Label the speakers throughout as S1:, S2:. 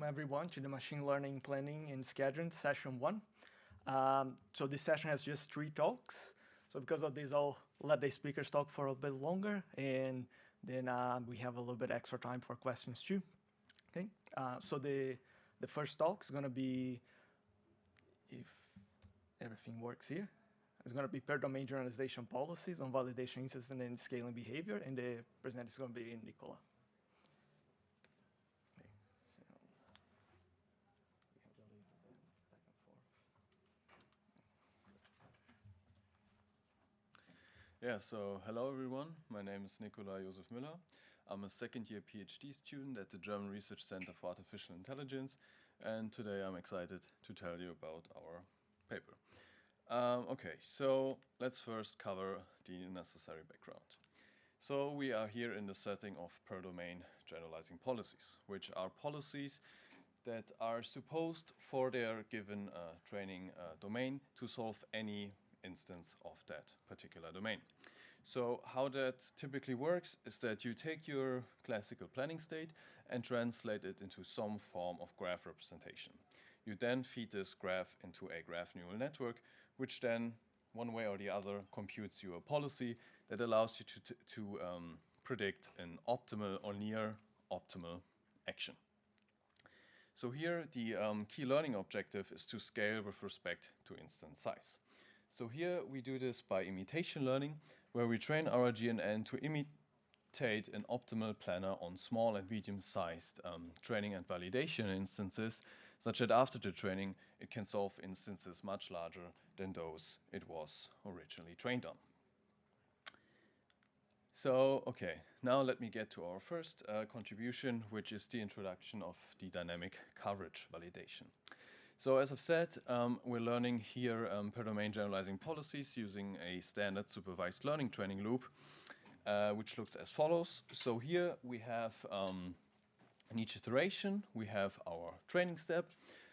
S1: welcome everyone to the Machine Learning Planning and Scheduling Session 1. So this session has just 3 talks. So because of this, I'll let the speakers talk for a bit longer, and then we have a little bit extra time for questions too. Okay. So the first talk is going to be, if everything works here, it's going to be per domain generalization policies on validation instances and scaling behavior, and the presenter is going to be Nicola.
S2: Yeah, so hello everyone. My name is Nicola Müller. I'm a second-year PhD student at the German Research Center for Artificial Intelligence, and today I'm excited to tell you about our paper. Okay, so let's first cover the necessary background. So we are here in the setting of per-domain generalizing policies, which are policies that are supposed for their given training domain to solve any instance of that particular domain. So how that typically works is that you take your classical planning state and translate it into some form of graph representation. You then feed this graph into a graph neural network, which then, one way or the other, computes you a policy that allows you to predict an optimal or near optimal action. So here, the key learning objective is to scale with respect to instance size. So here we do this by imitation learning, where we train our GNN to imitate an optimal planner on small and medium-sized training and validation instances, such that after the training it can solve instances much larger than those it was originally trained on. So, okay, now let me get to our first contribution, which is the introduction of the dynamic coverage validation. So as I've said, we're learning here per domain generalizing policies using a standard supervised learning training loop, which looks as follows. So here we have in each iteration, we have our training step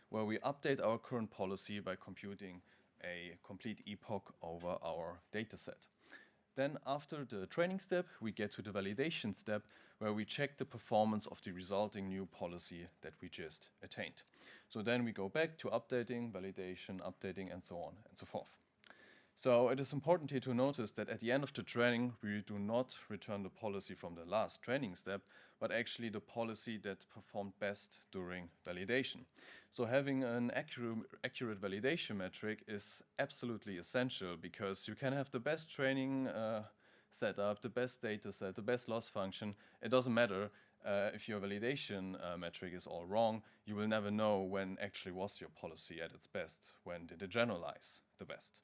S2: where we update our current policy by computing a complete epoch over our data set. Then after the training step, we get to the validation step where we check the performance of the resulting new policy that we just attained. So then we go back to updating, validation, updating, and so on and so forth. So it is important here to notice that at the end of the training, we do not return the policy from the last training step, but actually the policy that performed best during validation. So having an accurate validation metric is absolutely essential, because you can have the best training setup, the best data set, the best loss function. It doesn't matter if your validation metric is all wrong. You will never know when actually was your policy at its best, when did it generalize the best.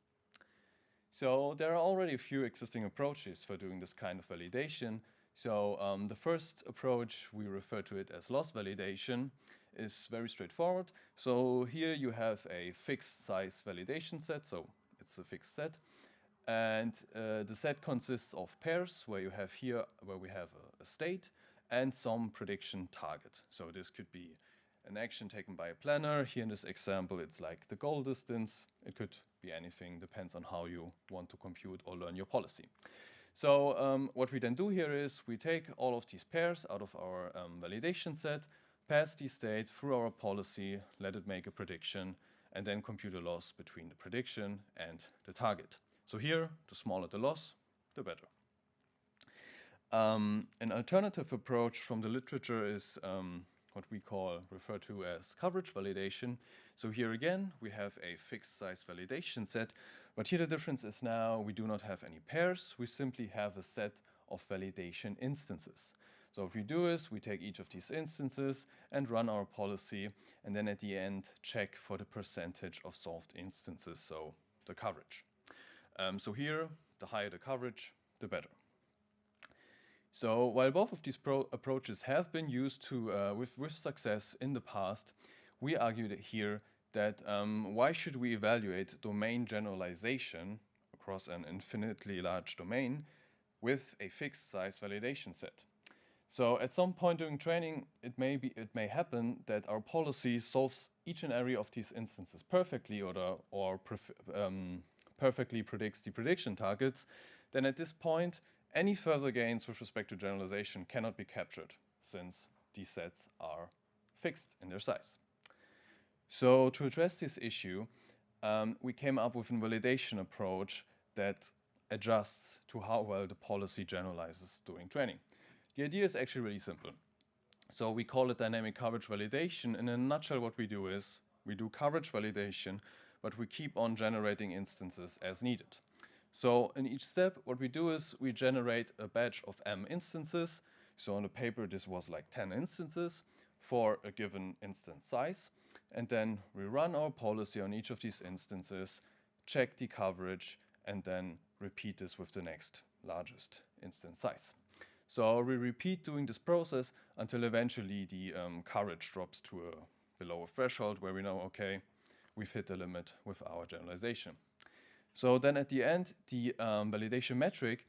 S2: So there are already a few existing approaches for doing this kind of validation. So the first approach, we refer to it as loss validation, is very straightforward. So here you have a fixed size validation set, so it's a fixed set. And the set consists of pairs where you have here, where we have a state and some prediction target. So this could be an action taken by a planner. Here in this example, it's like the goal distance. It could be anything, depends on how you want to compute or learn your policy. So what we then do here is we take all of these pairs out of our validation set, pass the state through our policy, let it make a prediction, and then compute a loss between the prediction and the target. So here, the smaller the loss, the better. An alternative approach from the literature is what we refer to as coverage validation. So here again, we have a fixed size validation set, but here the difference is now we do not have any pairs, we simply have a set of validation instances. So what we do is we take each of these instances and run our policy, and then at the end check for the percentage of solved instances, so the coverage. So here, the higher the coverage, the better. So while both of these approaches have been used with success in the past, we argued here that why should we evaluate domain generalization across an infinitely large domain with a fixed size validation set? So at some point during training, it may happen that our policy solves each and every of these instances perfectly or perfectly predicts the prediction targets. Then at this point, any further gains with respect to generalization cannot be captured, since these sets are fixed in their size. So to address this issue, we came up with a validation approach that adjusts to how well the policy generalizes during training. The idea is actually really simple. So we call it dynamic coverage validation. In a nutshell, what we do is we do coverage validation, but we keep on generating instances as needed. So in each step, what we do is we generate a batch of m instances. So on the paper, this was like 10 instances for a given instance size. And then we run our policy on each of these instances, check the coverage, and then repeat this with the next largest instance size. So we repeat doing this process until eventually the coverage drops to below a threshold where we know, okay, we've hit the limit with our generalization. So then at the end, the validation metric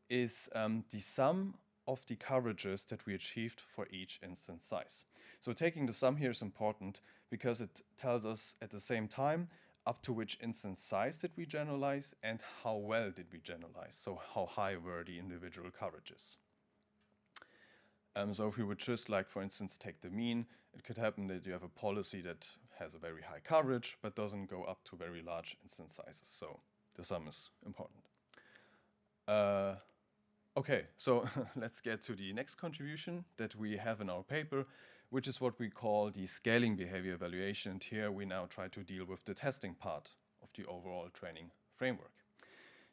S2: is the sum of the coverages that we achieved for each instance size. So taking the sum here is important because it tells us at the same time up to which instance size did we generalize and how well did we generalize, so how high were the individual coverages. So if we would just, like, for instance, take the mean, it could happen that you have a policy that has a very high coverage but doesn't go up to very large instance sizes. So the sum is important. Okay, so let's get to the next contribution that we have in our paper, which is what we call the scaling behavior evaluation. And here we now try to deal with the testing part of the overall training framework.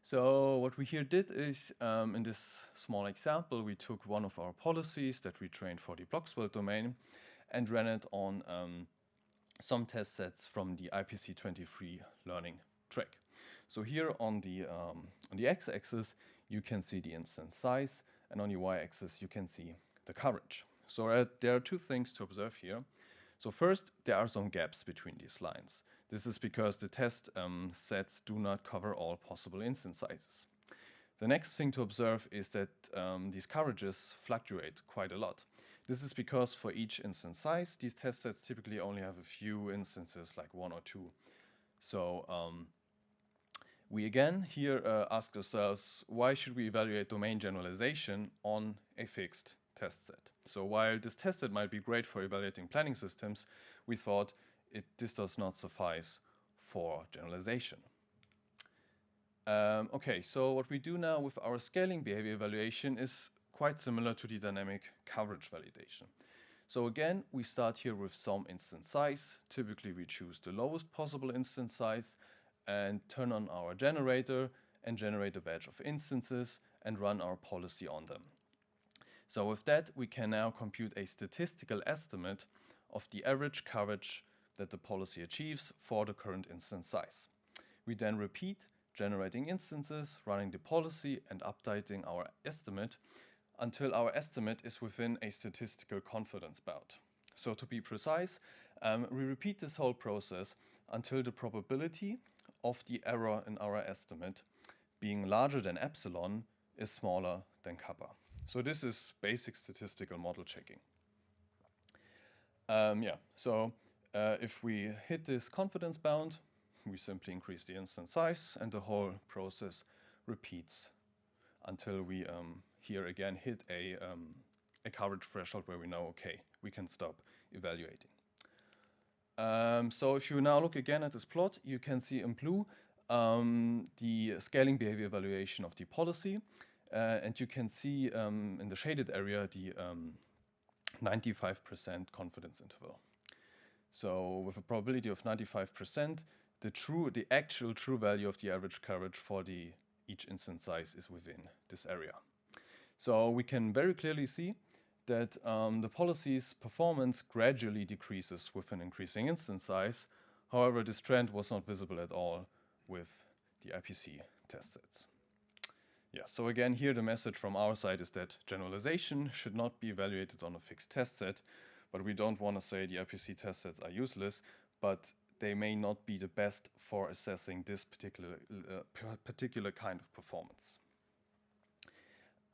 S2: So what we here did is, in this small example, we took one of our policies that we trained for the Bloxwell domain and ran it on some test sets from the IPC23 learning track. So here on the x-axis, you can see the instance size, and on the y-axis, you can see the coverage. So there are two things to observe here. So first, there are some gaps between these lines. This is because the test sets do not cover all possible instance sizes. The next thing to observe is that these coverages fluctuate quite a lot. This is because for each instance size, these test sets typically only have a few instances, like 1 or 2. So we again here ask ourselves, why should we evaluate domain generalization on a fixed test set? So while this test set might be great for evaluating planning systems, we thought this does not suffice for generalization. Okay, so what we do now with our scaling behavior evaluation is quite similar to the dynamic coverage validation. So again, we start here with some instance size. Typically, we choose the lowest possible instance size and turn on our generator and generate a batch of instances and run our policy on them. So with that, we can now compute a statistical estimate of the average coverage that the policy achieves for the current instance size. We then repeat generating instances, running the policy, and updating our estimate until our estimate is within a statistical confidence bound. So to be precise, we repeat this whole process until the probability of the error in our estimate being larger than epsilon is smaller than kappa. So this is basic statistical model checking. If we hit this confidence bound, we simply increase the instance size and the whole process repeats until we here again hit a coverage threshold where we know, okay, we can stop evaluating. So if you now look again at this plot, you can see in blue the scaling behavior evaluation of the policy. And you can see in the shaded area the 95% confidence interval. So with a probability of 95%, the actual true value of the average coverage for each instance size is within this area. So we can very clearly see that the policy's performance gradually decreases with an increasing instance size. However, this trend was not visible at all with the IPC test sets. Yeah, so again, here the message from our side is that generalization should not be evaluated on a fixed test set, but we don't want to say the IPC test sets are useless, but they may not be the best for assessing this particular kind of performance.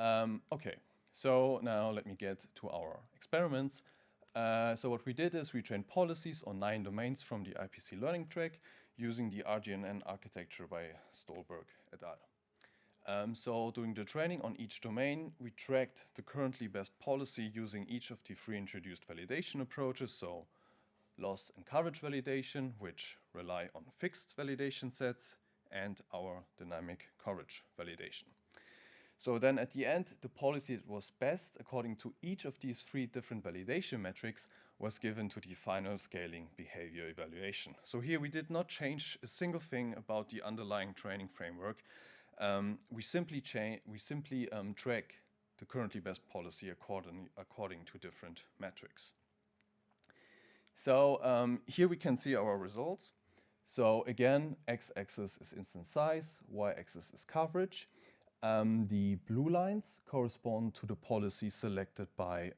S2: Okay, so now let me get to our experiments. So what we did is we trained policies on 9 domains from the IPC learning track using the RGNN architecture by Stolberg et al. So during the training on each domain, we tracked the currently best policy using each of the 3 introduced validation approaches, so loss and coverage validation, which rely on fixed validation sets, and our dynamic coverage validation. So then at the end, the policy that was best according to each of these 3 different validation metrics was given to the final scaling behavior evaluation. So here we did not change a single thing about the underlying training framework. We simply track the currently best policy according to different metrics. So here we can see our results. So again, x-axis is instance size, y-axis is coverage. The blue lines correspond to the policies selected by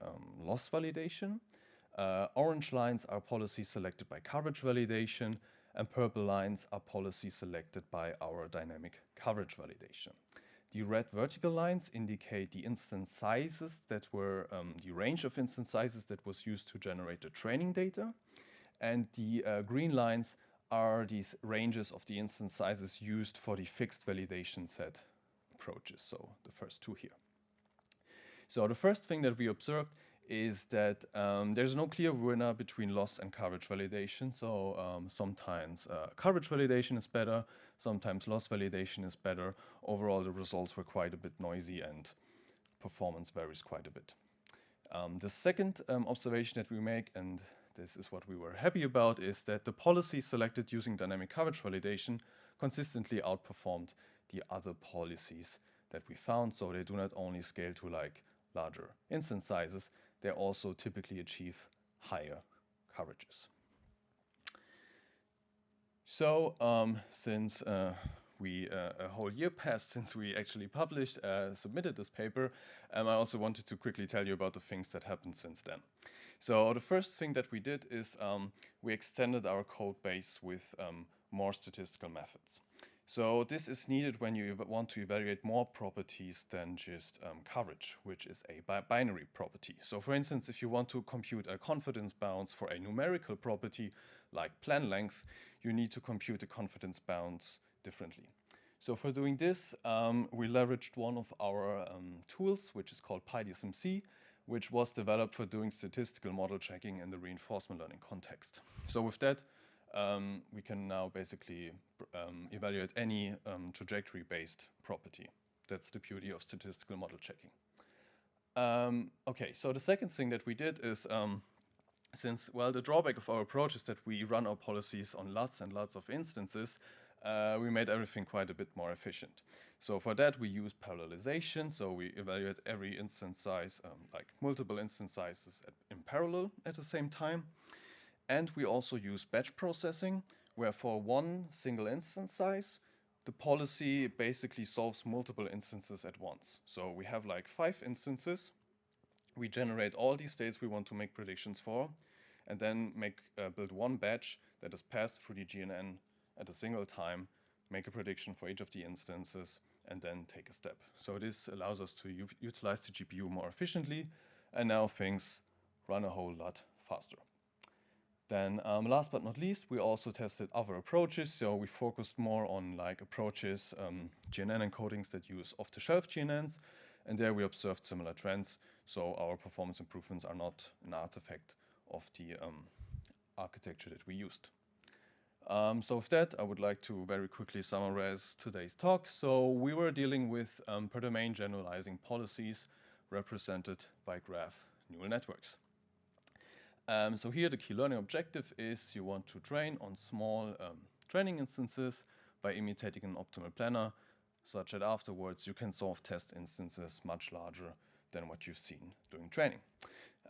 S2: loss validation. Orange lines are policies selected by coverage validation, and purple lines are policies selected by our dynamic coverage validation. The red vertical lines indicate the instance sizes that were the range of instance sizes that was used to generate the training data, and the green lines are these ranges of the instance sizes used for the fixed validation set approaches, so the first 2 here. So the first thing that we observed is that there's no clear winner between loss and coverage validation. So sometimes coverage validation is better, sometimes loss validation is better. Overall, the results were quite a bit noisy and performance varies quite a bit. The second observation that we make, and this is what we were happy about, is that the policies selected using dynamic coverage validation consistently outperformed the other policies that we found. So they do not only scale to like larger instance sizes, they also typically achieve higher coverages. So since a whole year passed since we actually submitted this paper, I also wanted to quickly tell you about the things that happened since then. So the first thing that we did is we extended our code base with more statistical methods. So this is needed when you want to evaluate more properties than just coverage, which is a binary property. So for instance, if you want to compute a confidence bounds for a numerical property like plan length, you need to compute the confidence bounds differently. So for doing this, we leveraged one of our tools, which is called PyDSMC, which was developed for doing statistical model checking in the reinforcement learning context. So with that, we can now basically evaluate any trajectory-based property. That's the beauty of statistical model checking. Okay, so the second thing that we did is, since, well, the drawback of our approach is that we run our policies on lots and lots of instances, we made everything quite a bit more efficient. So for that, we use parallelization. So we evaluate every instance size, like multiple instance sizes in parallel at the same time. And we also use batch processing, where for one single instance size, the policy basically solves multiple instances at once. So we have like 5 instances. We generate all these states we want to make predictions for, and then build one batch that is passed through the GNN at a single time, make a prediction for each of the instances, and then take a step. So this allows us to utilize the GPU more efficiently, and now things run a whole lot faster. Then last but not least, we also tested other approaches. So we focused more on like approaches, GNN encodings that use off-the-shelf GNNs, and there we observed similar trends. So our performance improvements are not an artifact of the architecture that we used. So with that, I would like to very quickly summarize today's talk. So we were dealing with per domain generalizing policies represented by graph neural networks. So here the key learning objective is you want to train on small training instances by imitating an optimal planner, such that afterwards you can solve test instances much larger than what you've seen during training.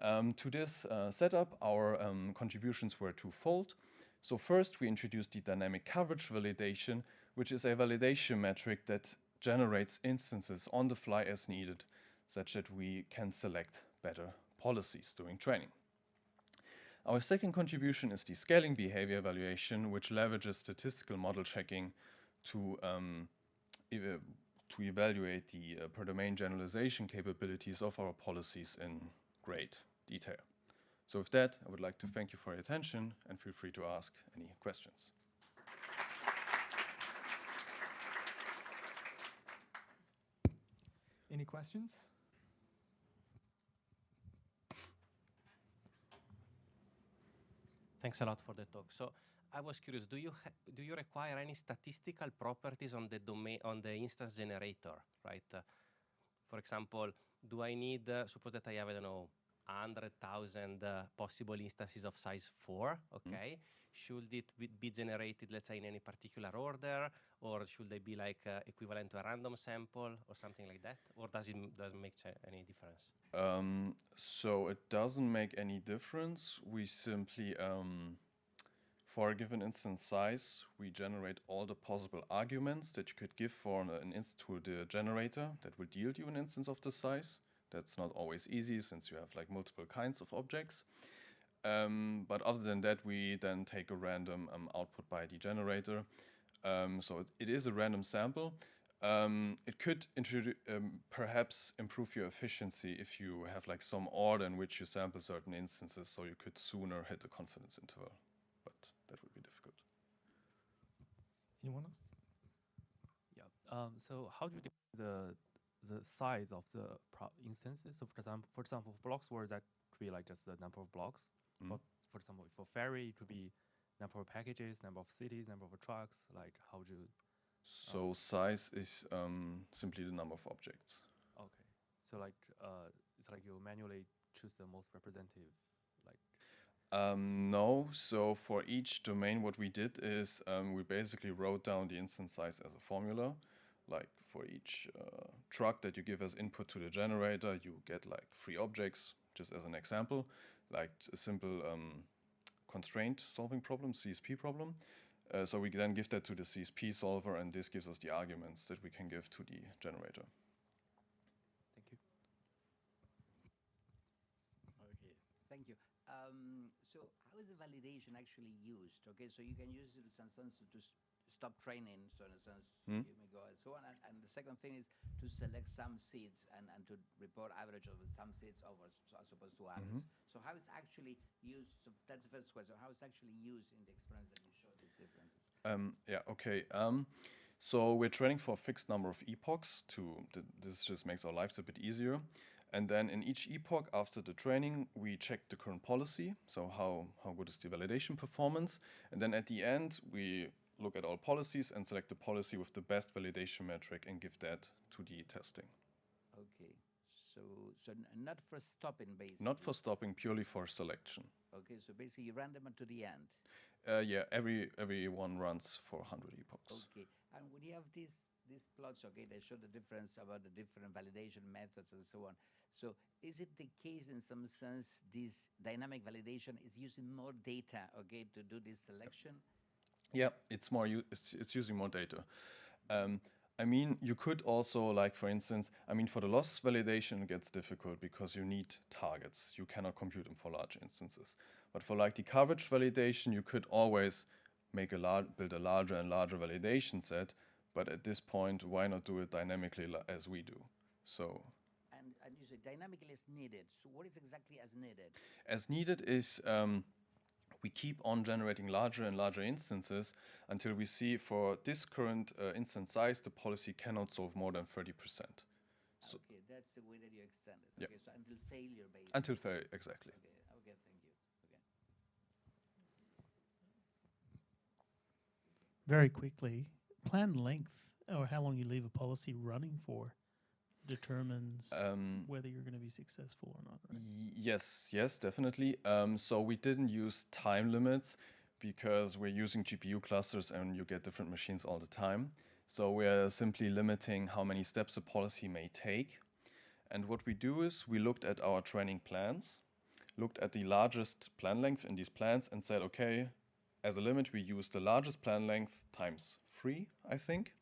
S2: To this setup, our contributions were twofold. So first, we introduced the dynamic coverage validation, which is a validation metric that generates instances on the fly as needed, such that we can select better policies during training. Our second contribution is the scaling behavior evaluation, which leverages statistical model checking to evaluate the per domain generalization capabilities of our policies in great detail. So with that, I would like to thank you for your attention and feel free to ask any questions.
S1: Any questions?
S3: Thanks a lot for the talk. So I was curious, do you require any statistical properties on the domain, on the instance generator, right? For example, do I need, suppose that I have, I don't know, 100,000 possible instances of size 4, okay? Should it be generated, let's say, in any particular order, or should they be like equivalent to a random sample or something like that? Or doesn't make any difference?
S2: So it doesn't make any difference. We simply, for a given instance size, we generate all the possible arguments that you could give for an instance to the generator that will yield you an instance of the size. That's not always easy since you have like multiple kinds of objects. But other than that, we then take a random output by the generator. So it is a random sample. It could perhaps improve your efficiency if you have like some order in which you sample certain instances, so you could sooner hit the confidence interval. But that would be difficult.
S1: Anyone else?
S4: Yeah. So how do you define the size of the instances? So for example, for blocks where that could be like just the number of blocks. But for example, for ferry, it could be number of packages, number of cities, number of trucks. Like how do you?
S2: So size is simply the number of objects.
S4: Okay. So like it's like you manually choose the most representative, like.
S2: No. So for each domain, what we did is we basically wrote down the instance size as a formula. Like for each truck that you give as input to the generator, you get like 3 objects, just as an example, like a simple constraint solving problem, CSP problem. So we then give that to the CSP solver, and this gives us the arguments that we can give to the generator.
S4: Thank you.
S5: Okay, thank you. So how is the validation actually used? Okay, so you can use it in some sense to stop training, so in a sense, you may go and so on. And the second thing is to select some seeds and to report average of some seeds over as opposed to others. So how is actually used? So that's the first question. How is actually used in the experiments that you showed these differences?
S2: Yeah, okay. So we're training for a fixed number of epochs. This just makes our lives a bit easier. And then in each epoch after the training, we check the current policy. So how good is the validation performance? And then at the end, we look at all policies and select the policy with the best validation metric and give that to the testing.
S5: Okay, so not for stopping basically.
S2: Not for stopping, purely for selection.
S5: Okay, so basically you run them to the end.
S2: Yeah, every one runs for 100 epochs.
S5: Okay, and when you have these plots, okay, they show the difference about the different validation methods and so on. So is it the case in some sense this dynamic validation is using more data, okay, to do this selection?
S2: Yeah, it's using more data. I mean, you could also, like for instance, I mean, for the loss validation it gets difficult because you need targets. You cannot compute them for large instances. But for like the coverage validation, you could always build a larger and larger validation set. But at this point, why not do it dynamically as we do? So.
S5: And you say dynamically as needed. So what is exactly as needed?
S2: As needed is we keep on generating larger and larger instances until we see for this current instance size, the policy cannot solve more than 30%. So
S5: okay, that's the way that you extend it.
S2: Yeah.
S5: Okay, so until failure basically.
S2: Until failure, exactly.
S5: Okay, thank you. Okay.
S6: Very quickly, planned length or how long you leave a policy running for determines whether you're going to be successful or not, right?
S2: Yes, definitely. So we didn't use time limits because we're using GPU clusters and you get different machines all the time. So we're simply limiting how many steps a policy may take. And what we do is we looked at our training plans, looked at the largest plan length in these plans and said, okay, as a limit, we use the largest plan length times 3, I think.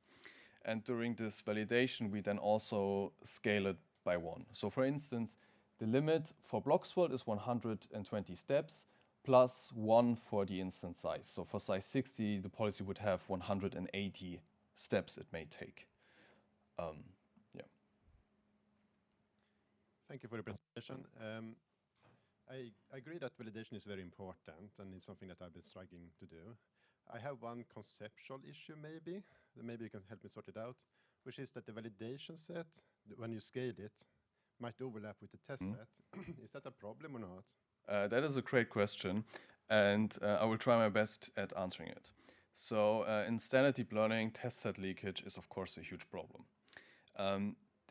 S2: And during this validation, we then also scale it by 1. So for instance, the limit for Bloxworld is 120 steps plus 1 for the instance size. So for size 60, the policy would have 180 steps it may take. Yeah.
S7: Thank you for the presentation. I agree that validation is very important and it's something that I've been struggling to do. I have one conceptual issue maybe you can help me sort it out. which is that the validation set, when you scale it, might overlap with the test set. Is that a problem or not?
S2: That is a great question, and I will try my best at answering it. So in standard deep learning, test set leakage is of course a huge problem.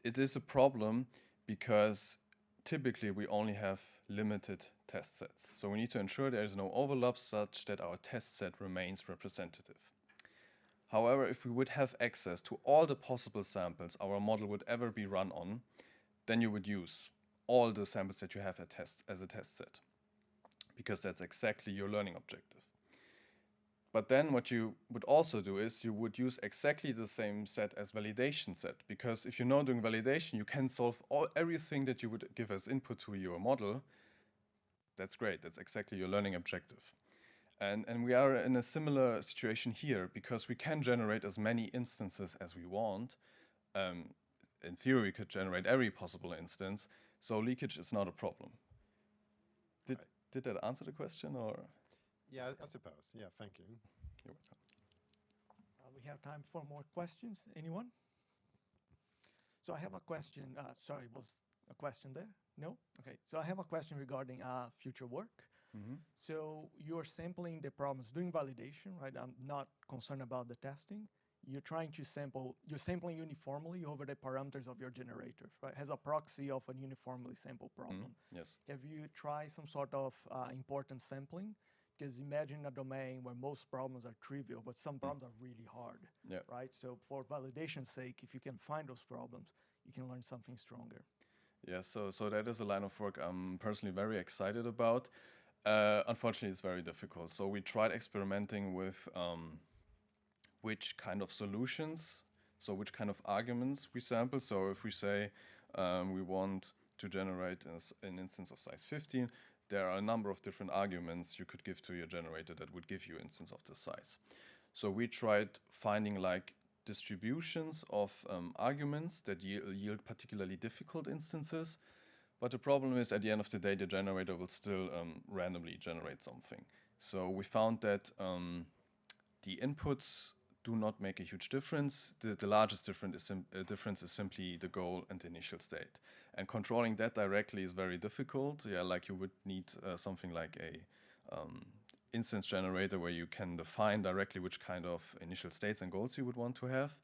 S2: It is a problem because typically we only have limited test sets. So we need to ensure there is no overlap such that our test set remains representative. However, if we would have access to all the possible samples our model would ever be run on, then you would use all the samples that you have as a test set, because that's exactly your learning objective. But then what you would also do is you would use exactly the same set as validation set, because if you know doing validation, you can solve everything that you would give as input to your model. That's great. That's exactly your learning objective. And we are in a similar situation here, because we can generate as many instances as we want. In theory, we could generate every possible instance, so leakage is not a problem. Did that answer the question, or?
S7: Yeah, I suppose. Yeah, thank you.
S2: You're welcome.
S1: We have time for more questions. Anyone? So I have a question. Sorry, was a question there? No? Okay. So I have a question regarding future work. So you're sampling the problems, doing validation, right? I'm not concerned about the testing. You're trying to sample, you're sampling uniformly over the parameters of your generator, right? Has a proxy of a uniformly sampled problem.
S2: Yes.
S1: Have you tried some sort of importance sampling? Because imagine a domain where most problems are trivial, but some problems are really hard, right? So for validation's sake, if you can find those problems, you can learn something stronger.
S2: Yeah, so that is a line of work I'm personally very excited about. Unfortunately, it's very difficult. So we tried experimenting with which kind of solutions, so which kind of arguments we sample. So if we say we want to generate an instance of size 15, there are a number of different arguments you could give to your generator that would give you an instance of this size. So we tried finding like distributions of arguments that yield particularly difficult instances. But the problem is, at the end of the day, the generator will still randomly generate something. So we found that the inputs do not make a huge difference. The largest difference is simply the goal and the initial state. And controlling that directly is very difficult. Yeah, like you would need something like a instance generator where you can define directly which kind of initial states and goals you would want to have.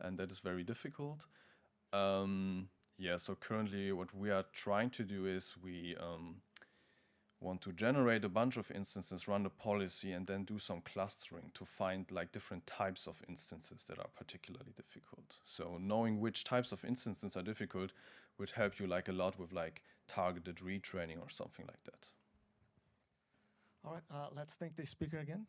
S2: And that is very difficult. Yeah, so currently what we are trying to do is we want to generate a bunch of instances, run the policy, and then do some clustering to find like different types of instances that are particularly difficult. So knowing which types of instances are difficult would help you like a lot with like targeted retraining or something like that.
S1: All right, let's thank the speaker again.